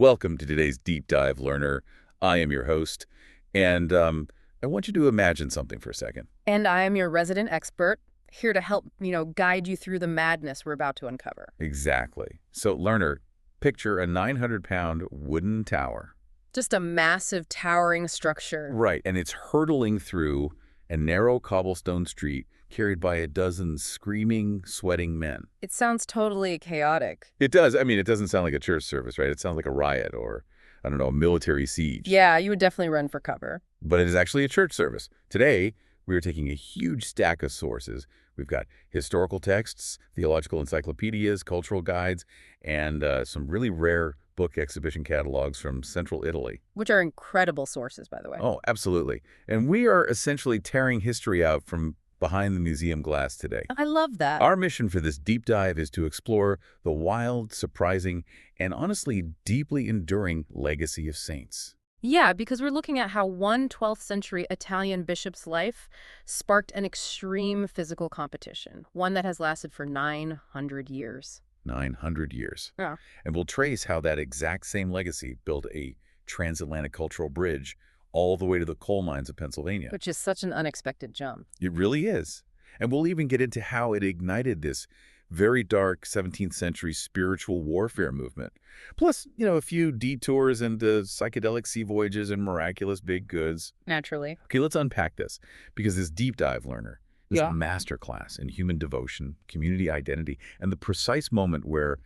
Welcome to today's Deep Dive Learner. I am your host, and I want you to imagine something for a second. And I am your resident expert, here to help, guide you through the madness we're about to uncover. Exactly. So, learner, picture a 900-pound wooden tower. Just a massive, towering structure. Right, and it's hurtling through a narrow cobblestone street carried by a dozen screaming, sweating men. It sounds totally chaotic. It does. I mean, it doesn't sound like a church service, right? It sounds like a riot or, I don't know, a military siege. Yeah, you would definitely run for cover. But it is actually a church service. Today, we are taking a huge stack of sources. We've got historical texts, theological encyclopedias, cultural guides, and some really rare book exhibition catalogs from central Italy. Which are incredible sources, by the way. Oh, absolutely. And we are essentially tearing history out from behind the museum glass today. I love that. Our mission for this deep dive is to explore the wild, surprising, and honestly deeply enduring legacy of saints. Yeah, because we're looking at how one 12th century Italian bishop's life sparked an extreme physical competition, one that has lasted for 900 years. 900 years. Yeah. And we'll trace how that exact same legacy built a transatlantic cultural bridge all the way to the coal mines of Pennsylvania. Which is such an unexpected jump. It really is. And we'll even get into how it ignited this very dark 17th century spiritual warfare movement. Plus, a few detours into psychedelic sea voyages and miraculous big goods. Naturally. Okay, let's unpack this, because this deep dive learner, this masterclass in human devotion, community identity, and the precise moment where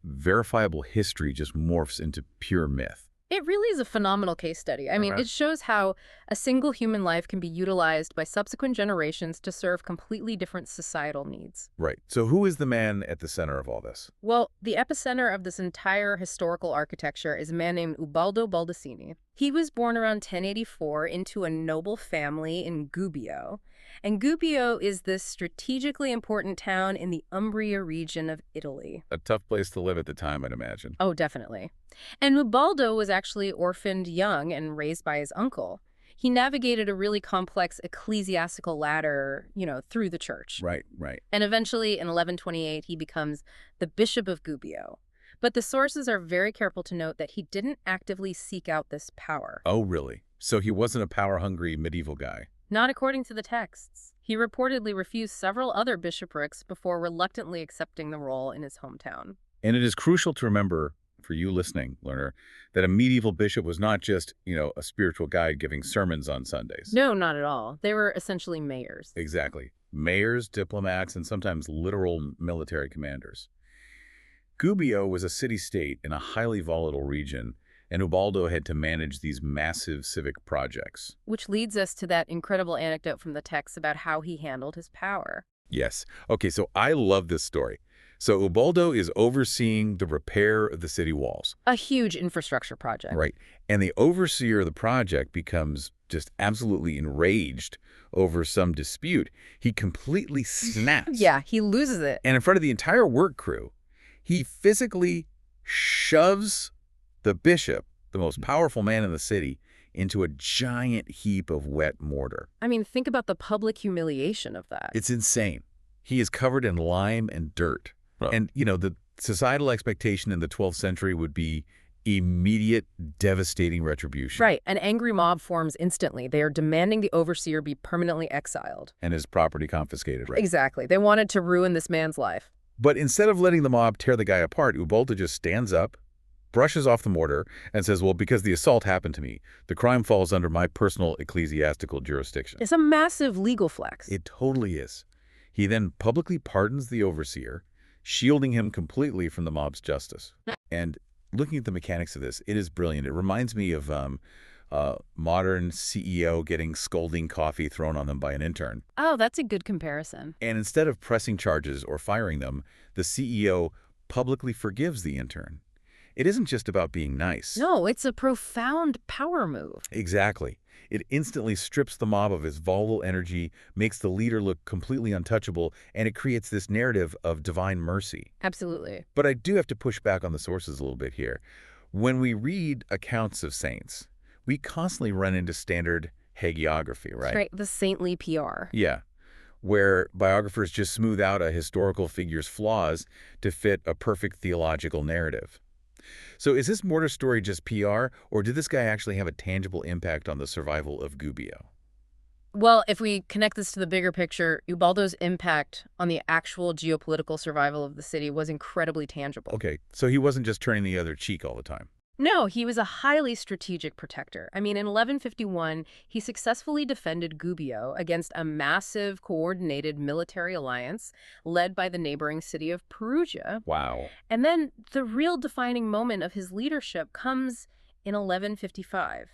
verifiable history just morphs into pure myth. It really is a phenomenal case study. I mean, it shows how a single human life can be utilized by subsequent generations to serve completely different societal needs. Right. So who is the man at the center of all this? Well, the epicenter of this entire historical architecture is a man named Ubaldo Baldassini. He was born around 1084 into a noble family in Gubbio. And Gubbio is this strategically important town in the Umbria region of Italy. A tough place to live at the time, I'd imagine. Oh, definitely. And Ubaldo was actually orphaned young and raised by his uncle. He navigated a really complex ecclesiastical ladder, through the church. Right. And eventually, in 1128, he becomes the Bishop of Gubbio. But the sources are very careful to note that he didn't actively seek out this power. Oh, really? So he wasn't a power-hungry medieval guy? Not according to the texts. He reportedly refused several other bishoprics before reluctantly accepting the role in his hometown. And it is crucial to remember, for you listening, learner, that a medieval bishop was not just, a spiritual guide giving sermons on Sundays. No, not at all. They were essentially mayors. Exactly. Mayors, diplomats, and sometimes literal military commanders. Gubbio was a city-state in a highly volatile region, and Ubaldo had to manage these massive civic projects. Which leads us to that incredible anecdote from the text about how he handled his power. Yes. Okay, so I love this story. So Ubaldo is overseeing the repair of the city walls. A huge infrastructure project. Right. And the overseer of the project becomes just absolutely enraged over some dispute. He completely snaps. Yeah, he loses it. And in front of the entire work crew, he physically shoves the bishop, the most powerful man in the city, into a giant heap of wet mortar. I mean, think about the public humiliation of that. It's insane. He is covered in lime and dirt. Oh. And, the societal expectation in the 12th century would be immediate, devastating retribution. Right. An angry mob forms instantly. They are demanding the overseer be permanently exiled. And his property confiscated, right? Exactly. They wanted to ruin this man's life. But instead of letting the mob tear the guy apart, Ubaldo just stands up, brushes off the mortar, and says, well, because the assault happened to me, the crime falls under my personal ecclesiastical jurisdiction. It's a massive legal flex. It totally is. He then publicly pardons the overseer, shielding him completely from the mob's justice. And looking at the mechanics of this, it is brilliant. It reminds me of modern CEO getting scalding coffee thrown on them by an intern. Oh, that's a good comparison. And instead of pressing charges or firing them, the CEO publicly forgives the intern. It isn't just about being nice. No, it's a profound power move. Exactly. It instantly strips the mob of its volatile energy, makes the leader look completely untouchable, and it creates this narrative of divine mercy. Absolutely. But I do have to push back on the sources a little bit here. When we read accounts of saints, we constantly run into standard hagiography, right? Right, the saintly PR. Yeah, where biographers just smooth out a historical figure's flaws to fit a perfect theological narrative. So is this mortar story just PR, or did this guy actually have a tangible impact on the survival of Gubbio? Well, if we connect this to the bigger picture, Ubaldo's impact on the actual geopolitical survival of the city was incredibly tangible. Okay, so he wasn't just turning the other cheek all the time. No, he was a highly strategic protector. I mean, in 1151, he successfully defended Gubbio against a massive, coordinated military alliance led by the neighboring city of Perugia. Wow. And then the real defining moment of his leadership comes in 1155.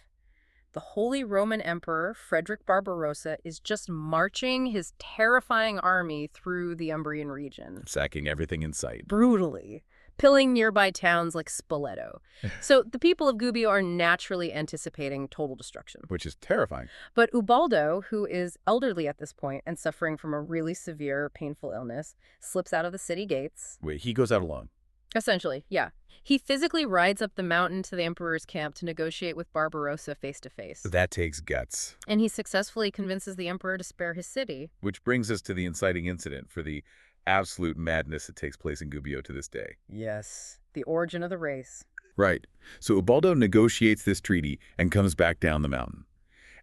The Holy Roman Emperor, Frederick Barbarossa, is just marching his terrifying army through the Umbrian region. Sacking everything in sight. Brutally, pilling nearby towns like Spoleto. So the people of Gubbio are naturally anticipating total destruction. Which is terrifying. But Ubaldo, who is elderly at this point and suffering from a really severe, painful illness, slips out of the city gates. Wait, he goes out alone. Essentially, yeah. He physically rides up the mountain to the emperor's camp to negotiate with Barbarossa face to face. That takes guts. And he successfully convinces the emperor to spare his city. Which brings us to the inciting incident for the absolute madness that takes place in Gubbio to this day. Yes, the origin of the race. Right. So Ubaldo negotiates this treaty and comes back down the mountain.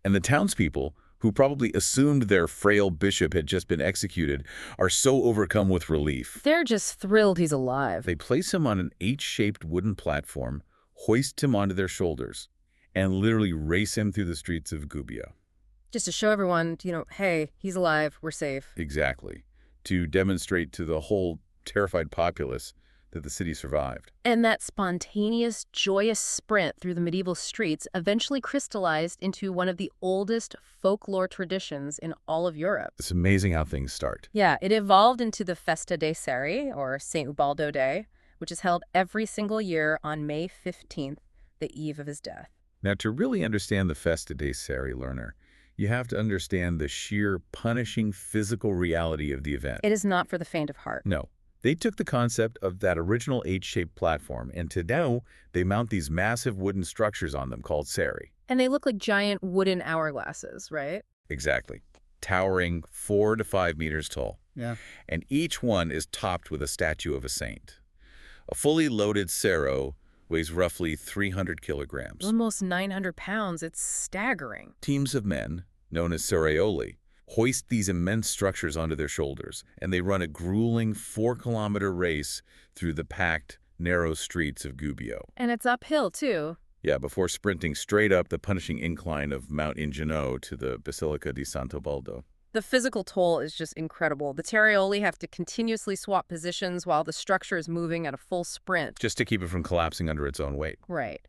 And the townspeople, who probably assumed their frail bishop had just been executed, are so overcome with relief. They're just thrilled he's alive. They place him on an H-shaped wooden platform, hoist him onto their shoulders, and literally race him through the streets of Gubbio. Just to show everyone, hey, he's alive, we're safe. Exactly. To demonstrate to the whole terrified populace that the city survived. And that spontaneous, joyous sprint through the medieval streets eventually crystallized into one of the oldest folklore traditions in all of Europe. It's amazing how things start. Yeah, it evolved into the Festa dei Seri, or St. Ubaldo Day, which is held every single year on May 15th, the eve of his death. Now, to really understand the Festa dei Seri, learner, you have to understand the sheer punishing physical reality of the event. It is not for the faint of heart. No. They took the concept of that original H-shaped platform, and to now, they mount these massive wooden structures on them called seri. And they look like giant wooden hourglasses, right? Exactly. Towering 4 to 5 meters tall. Yeah. And each one is topped with a statue of a saint. A fully loaded sero weighs roughly 300 kilograms. Almost 900 pounds. It's staggering. Teams of men, known as serioli, hoist these immense structures onto their shoulders, and they run a grueling 4-kilometer race through the packed, narrow streets of Gubbio. And it's uphill, too. Yeah, before sprinting straight up the punishing incline of Mount Ingeno to the Basilica di Sant'Ubaldo. The physical toll is just incredible. The Terioli have to continuously swap positions while the structure is moving at a full sprint. Just to keep it from collapsing under its own weight. Right.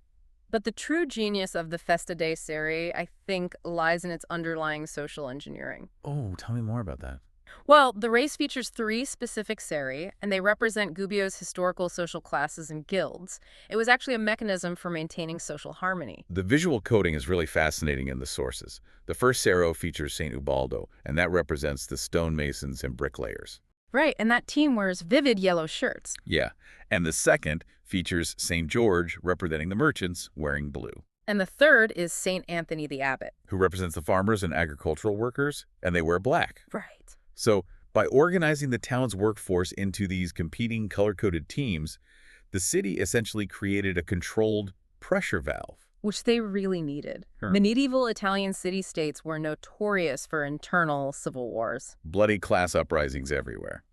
But the true genius of the Festa dei Seri, I think, lies in its underlying social engineering. Oh, tell me more about that. Well, the race features 3 specific seri, and they represent Gubbio's historical social classes and guilds. It was actually a mechanism for maintaining social harmony. The visual coding is really fascinating in the sources. The first sero features St. Ubaldo, and that represents the stonemasons and bricklayers. Right, and that team wears vivid yellow shirts. Yeah, and the second features St. George, representing the merchants, wearing blue. And the third is St. Anthony the Abbot, who represents the farmers and agricultural workers, and they wear black. Right. So, by organizing the town's workforce into these competing color-coded teams, the city essentially created a controlled pressure valve. Which they really needed. Sure. Medieval Italian city-states were notorious for internal civil wars. Bloody class uprisings everywhere.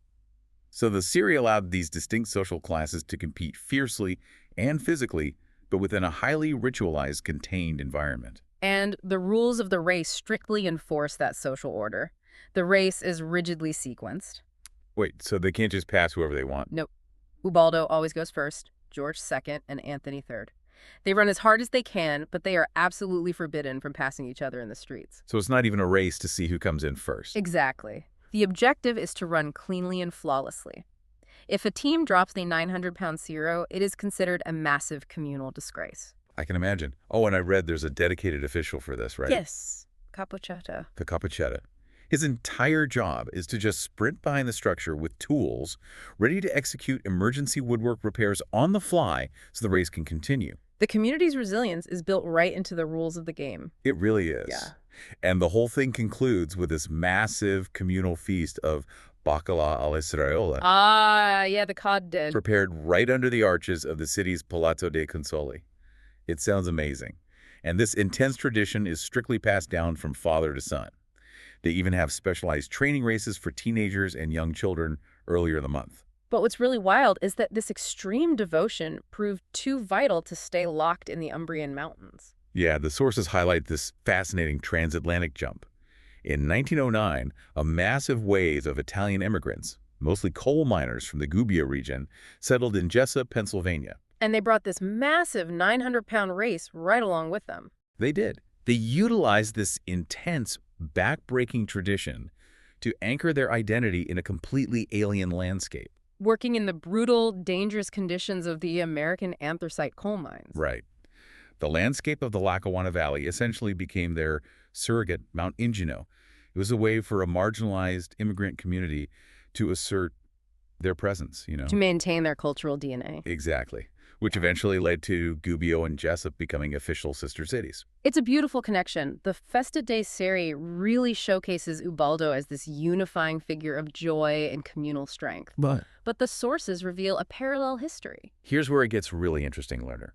So the seri allowed these distinct social classes to compete fiercely and physically, but within a highly ritualized, contained environment. And the rules of the race strictly enforce that social order. The race is rigidly sequenced. Wait, so they can't just pass whoever they want? Nope. Ubaldo always goes first, George second, and Anthony third. They run as hard as they can, but they are absolutely forbidden from passing each other in the streets. So it's not even a race to see who comes in first. Exactly. The objective is to run cleanly and flawlessly. If a team drops the 900-pound sero, it is considered a massive communal disgrace. I can imagine. Oh, and I read there's a dedicated official for this, right? Yes. Capocetta. The Capocetta. His entire job is to just sprint behind the structure with tools, ready to execute emergency woodwork repairs on the fly so the race can continue. The community's resilience is built right into the rules of the game. It really is. Yeah. And the whole thing concludes with this massive communal feast of bacala alla seraiola, Ah, yeah, the cod did. prepared right under the arches of the city's Palazzo dei Consoli. It sounds amazing. And this intense tradition is strictly passed down from father to son. They even have specialized training races for teenagers and young children earlier in the month. But what's really wild is that this extreme devotion proved too vital to stay locked in the Umbrian mountains. Yeah, the sources highlight this fascinating transatlantic jump. In 1909, a massive wave of Italian immigrants, mostly coal miners from the Gubbio region, settled in Jessa, Pennsylvania. And they brought this massive 900-pound race right along with them. They did. They utilized this intense, back-breaking tradition to anchor their identity in a completely alien landscape. Working in the brutal, dangerous conditions of the American anthracite coal mines. Right. The landscape of the Lackawanna Valley essentially became their surrogate Mount Ingenue. It was a way for a marginalized immigrant community to assert their presence, To maintain their cultural DNA. Exactly. Which eventually led to Gubbio and Jessup becoming official sister cities. It's a beautiful connection. The Festa dei Seri really showcases Ubaldo as this unifying figure of joy and communal strength. But the sources reveal a parallel history. Here's where it gets really interesting, learner.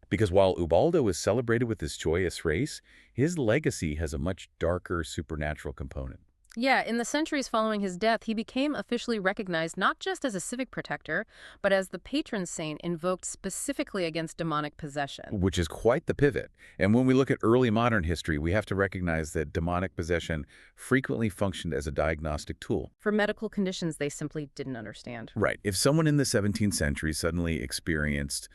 Because while Ubaldo is celebrated with this joyous race, his legacy has a much darker supernatural component. Yeah, in the centuries following his death, he became officially recognized not just as a civic protector, but as the patron saint invoked specifically against demonic possession. Which is quite the pivot. And when we look at early modern history, we have to recognize that demonic possession frequently functioned as a diagnostic tool. For medical conditions they simply didn't understand. Right. If someone in the 17th century suddenly experienced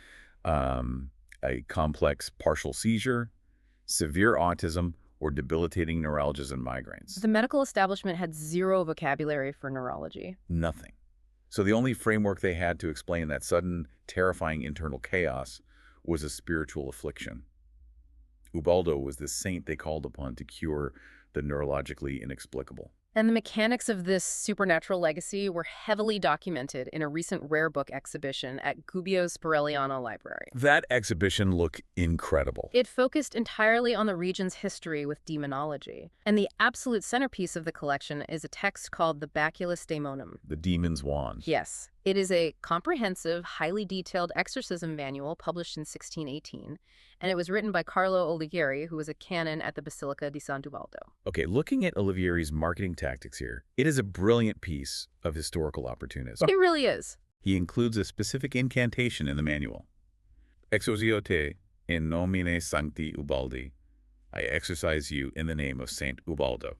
a complex partial seizure, severe autism, or debilitating neuralgias and migraines. The medical establishment had zero vocabulary for neurology. Nothing. So the only framework they had to explain that sudden, terrifying internal chaos was a spiritual affliction. Ubaldo was the saint they called upon to cure the neurologically inexplicable. And the mechanics of this supernatural legacy were heavily documented in a recent rare book exhibition at Gubbio's Spereliano Library. That exhibition looked incredible. It focused entirely on the region's history with demonology. And the absolute centerpiece of the collection is a text called the Baculus Daemonum. The demon's wand. Yes. It is a comprehensive, highly detailed exorcism manual published in 1618, and it was written by Carlo Olivieri, who was a canon at the Basilica di San Ubaldo. Okay, looking at Olivieri's marketing tactics here, it is a brilliant piece of historical opportunism. It really is. He includes a specific incantation in the manual. Exorcio te in nomine sancti Ubaldi. I exorcise you in the name of Saint Ubaldo.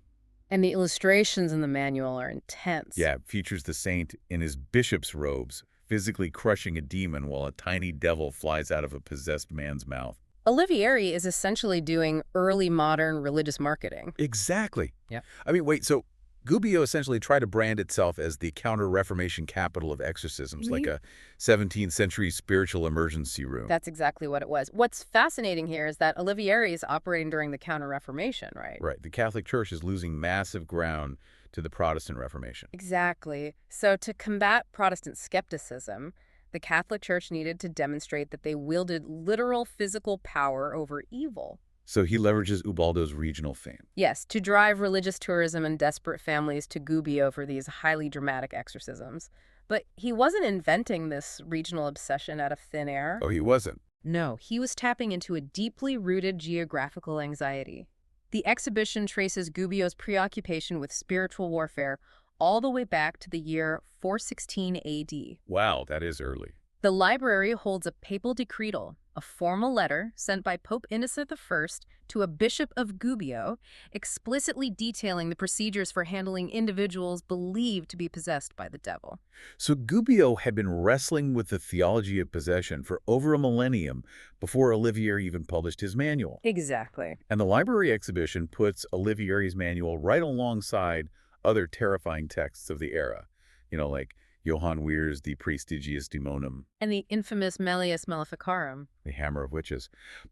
And the illustrations in the manual are intense. Yeah, it features the saint in his bishop's robes, physically crushing a demon while a tiny devil flies out of a possessed man's mouth. Olivieri is essentially doing early modern religious marketing. Exactly. Yeah. I mean, wait, so Gubbio essentially tried to brand itself as the counter-Reformation capital of exorcisms, like a 17th century spiritual emergency room. That's exactly what it was. What's fascinating here is that Olivieri is operating during the Counter-Reformation, right? Right. The Catholic Church is losing massive ground to the Protestant Reformation. Exactly. So to combat Protestant skepticism, the Catholic Church needed to demonstrate that they wielded literal physical power over evil. So he leverages Ubaldo's regional fame. Yes, to drive religious tourism and desperate families to Gubbio for these highly dramatic exorcisms. But he wasn't inventing this regional obsession out of thin air. Oh, he wasn't? No, he was tapping into a deeply rooted geographical anxiety. The exhibition traces Gubbio's preoccupation with spiritual warfare all the way back to the year 416 AD. Wow, that is early. The library holds a papal decretal, a formal letter sent by Pope Innocent I to a Bishop of Gubbio, explicitly detailing the procedures for handling individuals believed to be possessed by the devil. So Gubbio had been wrestling with the theology of possession for over a millennium before Olivieri even published his manual. Exactly. And the library exhibition puts Olivieri's manual right alongside other terrifying texts of the era, like Johann Weir's De Praestigiis Daemonum. And the infamous Malleus Maleficarum. The Hammer of Witches.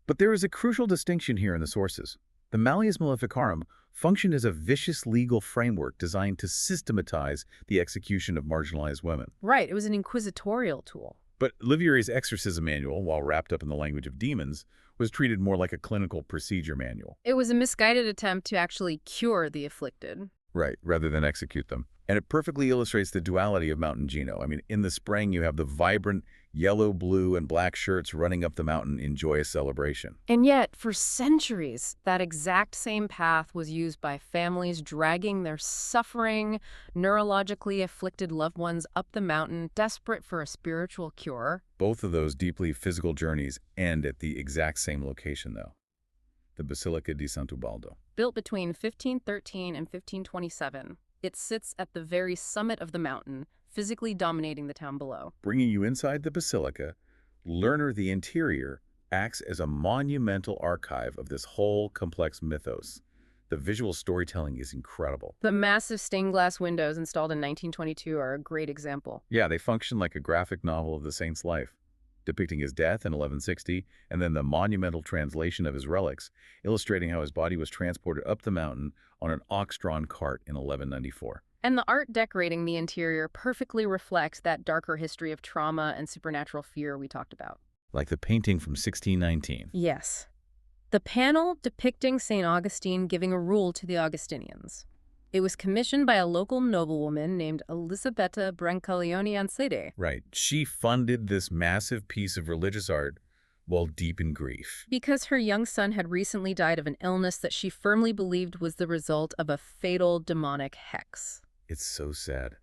But there is a crucial distinction here in the sources. The Malleus Maleficarum functioned as a vicious legal framework designed to systematize the execution of marginalized women. Right, it was an inquisitorial tool. But Olivieri's exorcism manual, while wrapped up in the language of demons, was treated more like a clinical procedure manual. It was a misguided attempt to actually cure the afflicted. Right, rather than execute them. And it perfectly illustrates the duality of Mountain Gino. I mean, in the spring, you have the vibrant yellow, blue, and black shirts running up the mountain in joyous celebration. And yet, for centuries, that exact same path was used by families dragging their suffering, neurologically afflicted loved ones up the mountain, desperate for a spiritual cure. Both of those deeply physical journeys end at the exact same location, though, the Basilica di Sant'Ubaldo. Built between 1513 and 1527, it sits at the very summit of the mountain, physically dominating the town below. Bringing you inside the basilica, Lerner the interior acts as a monumental archive of this whole complex mythos. The visual storytelling is incredible. The massive stained glass windows installed in 1922 are a great example. Yeah, they function like a graphic novel of the saint's life, depicting his death in 1160, and then the monumental translation of his relics, illustrating how his body was transported up the mountain on an ox-drawn cart in 1194. And the art decorating the interior perfectly reflects that darker history of trauma and supernatural fear we talked about. Like the painting from 1619. Yes. The panel depicting St. Augustine giving a rule to the Augustinians. It was commissioned by a local noblewoman named Elisabetta Brancaleone Ansede. Right. She funded this massive piece of religious art while deep in grief. Because her young son had recently died of an illness that she firmly believed was the result of a fatal demonic hex. It's so sad.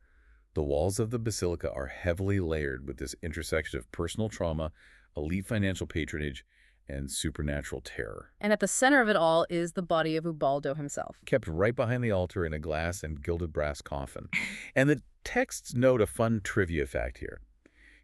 The walls of the basilica are heavily layered with this intersection of personal trauma, elite financial patronage, and supernatural terror. And at the center of it all is the body of Ubaldo himself. Kept right behind the altar in a glass and gilded brass coffin. And the texts note a fun trivia fact here.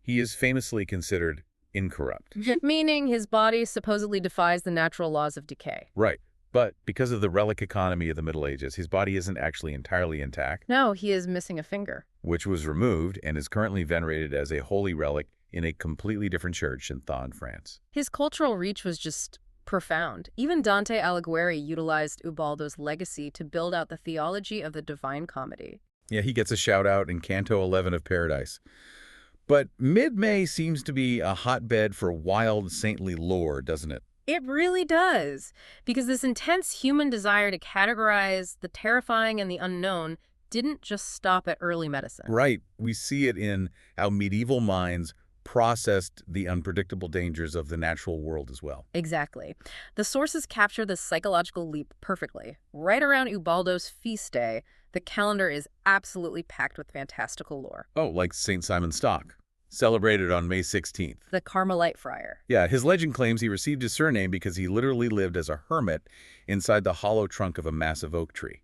He is famously considered incorrupt. Meaning his body supposedly defies the natural laws of decay. Right. But because of the relic economy of the Middle Ages, his body isn't actually entirely intact. No, he is missing a finger. Which was removed and is currently venerated as a holy relic in a completely different church in Thaw, France. His cultural reach was just profound. Even Dante Alighieri utilized Ubaldo's legacy to build out the theology of the Divine Comedy. Yeah, he gets a shout-out in Canto 11 of Paradise. But mid-May seems to be a hotbed for wild saintly lore, doesn't it? It really does, because this intense human desire to categorize the terrifying and the unknown didn't just stop at early medicine. Right. We see it in how medieval minds processed the unpredictable dangers of the natural world as well. Exactly. The sources capture this psychological leap perfectly. Right around Ubaldo's feast day, the calendar is absolutely packed with fantastical lore. Oh, like St. Simon Stock, celebrated on May 16th. The Carmelite friar. Yeah, his legend claims he received his surname because he literally lived as a hermit inside the hollow trunk of a massive oak tree.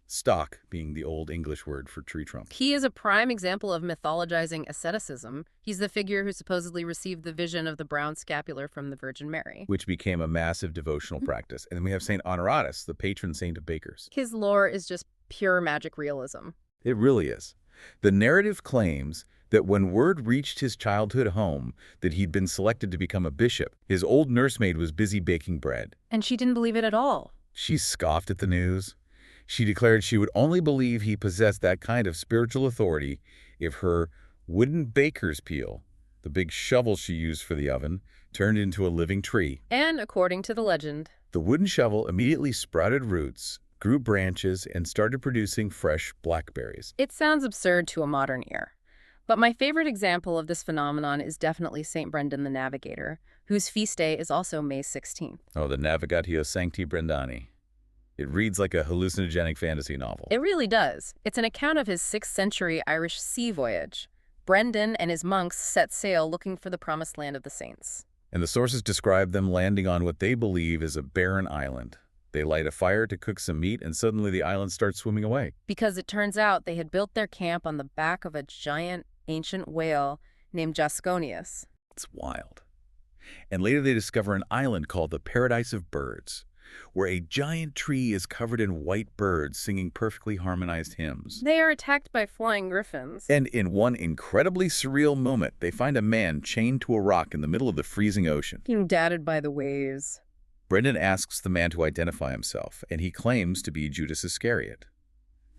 Stock being the Old English word for tree trunk. He is a prime example of mythologizing asceticism. He's the figure who supposedly received the vision of the brown scapular from the Virgin Mary, Which became a massive devotional practice. And then we have St. Honoratus, the patron saint of bakers. His lore is just pure magic realism. It really is. The narrative claims that when word reached his childhood home that he'd been selected to become a bishop, his old nursemaid was busy baking bread. And she didn't believe it at all. She scoffed at the news. She declared she would only believe he possessed that kind of spiritual authority if her wooden baker's peel, the big shovel she used for the oven, turned into a living tree. And according to the legend, The wooden shovel immediately sprouted roots, grew branches, and started producing fresh blackberries. it sounds absurd to a modern ear. But my favorite example of this phenomenon is definitely St. Brendan the Navigator, whose feast day is also May 16th. Oh, the Navigatio Sancti Brendani. It reads like a hallucinogenic fantasy novel. It really does. It's an account of his 6th century Irish sea voyage. Brendan and his monks set sail looking for the promised land of the saints. And the sources describe them landing on what they believe is a barren island. They light a fire to cook some meat, and suddenly the island starts swimming away. Because it turns out they had built their camp on the back of a giant ancient whale named Jasconius. It's wild. And later they discover an island called the Paradise of Birds, where a giant tree is covered in white birds singing perfectly harmonized hymns. They are attacked by flying griffins. And in one incredibly surreal moment, they find a man chained to a rock in the middle of the freezing ocean. Being dadded by the waves. Brendan asks the man to identify himself, and he claims to be Judas Iscariot.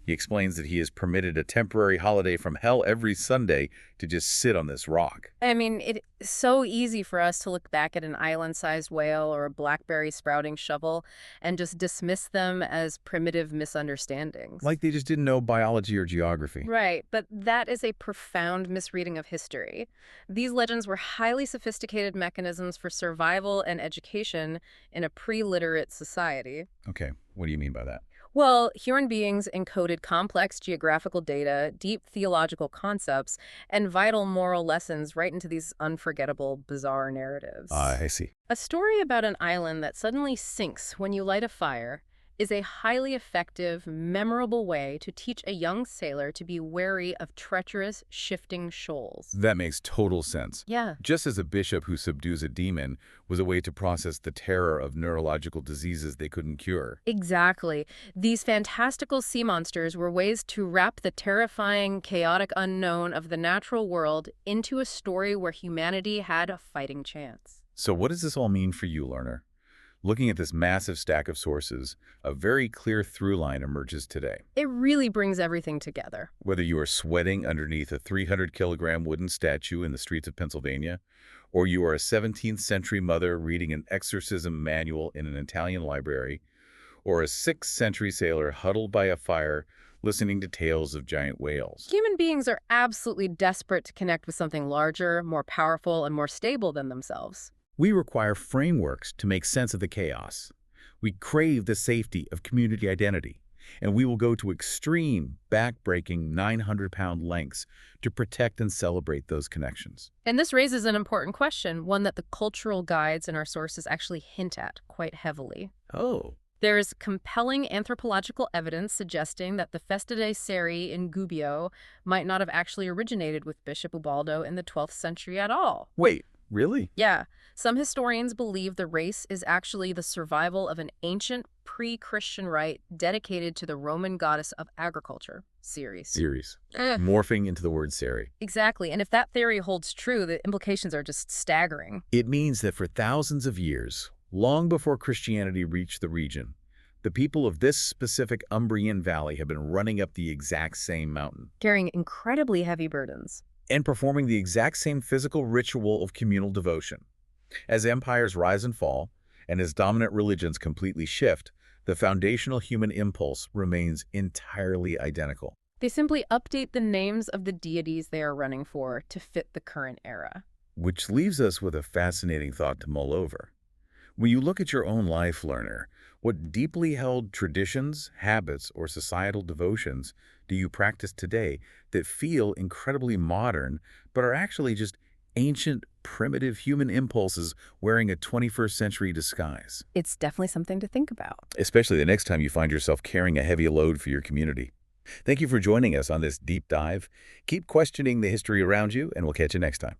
He explains that he is permitted a temporary holiday from hell every Sunday to just sit on this rock. I mean, it's so easy for us to look back at an island-sized whale or a blackberry sprouting shovel and just dismiss them as primitive misunderstandings. Like they just didn't know biology or geography. Right, but that is a profound misreading of history. These legends were highly sophisticated mechanisms for survival and education in a pre-literate society. Okay, what do you mean by that? Well, human beings encoded complex geographical data, deep theological concepts, and vital moral lessons right into these unforgettable, bizarre narratives. I see. A story about an island that suddenly sinks when you light a fire is a highly effective, memorable way to teach a young sailor to be wary of treacherous, shifting shoals. That makes total sense. Yeah. Just as a bishop who subdues a demon was a way to process the terror of neurological diseases they couldn't cure. Exactly. These fantastical sea monsters were ways to wrap the terrifying, chaotic unknown of the natural world into a story where humanity had a fighting chance. So what does this all mean for you, learner? Looking at this massive stack of sources, a very clear through line emerges today. It really brings everything together. Whether you are sweating underneath a 300-kilogram wooden statue in the streets of Pennsylvania, or you are a 17th century mother reading an exorcism manual in an Italian library, or a 6th century sailor huddled by a fire listening to tales of giant whales. Human beings are absolutely desperate to connect with something larger, more powerful, and more stable than themselves. We require frameworks to make sense of the chaos. We crave the safety of community identity, and we will go to extreme, back-breaking 900-pound lengths to protect and celebrate those connections. And this raises an important question, one that the cultural guides in our sources actually hint at quite heavily. Oh. There is compelling anthropological evidence suggesting that the Festa dei Seri in Gubbio might not have actually originated with Bishop Ubaldo in the 12th century at all. Wait, really? Yeah, some historians believe the race is actually the survival of an ancient pre-Christian rite dedicated to the Roman goddess of agriculture, Ceres. Ceres. Morphing into the word Seri. Exactly, and if that theory holds true, the implications are just staggering. It means that for thousands of years, long before Christianity reached the region, the people of this specific Umbrian valley have been running up the exact same mountain Carrying incredibly heavy burdens. and performing the exact same physical ritual of communal devotion. As empires rise and fall, and as dominant religions completely shift, the foundational human impulse remains entirely identical. They simply update the names of the deities they are running for to fit the current era. Which leaves us with a fascinating thought to mull over. When you look at your own life, learner, what deeply held traditions, habits, or societal devotions do you practice today that feel incredibly modern, but are actually just ancient, primitive human impulses wearing a 21st century disguise? It's definitely something to think about. Especially the next time you find yourself carrying a heavy load for your community. Thank you for joining us on this deep dive. Keep questioning the history around you, and we'll catch you next time.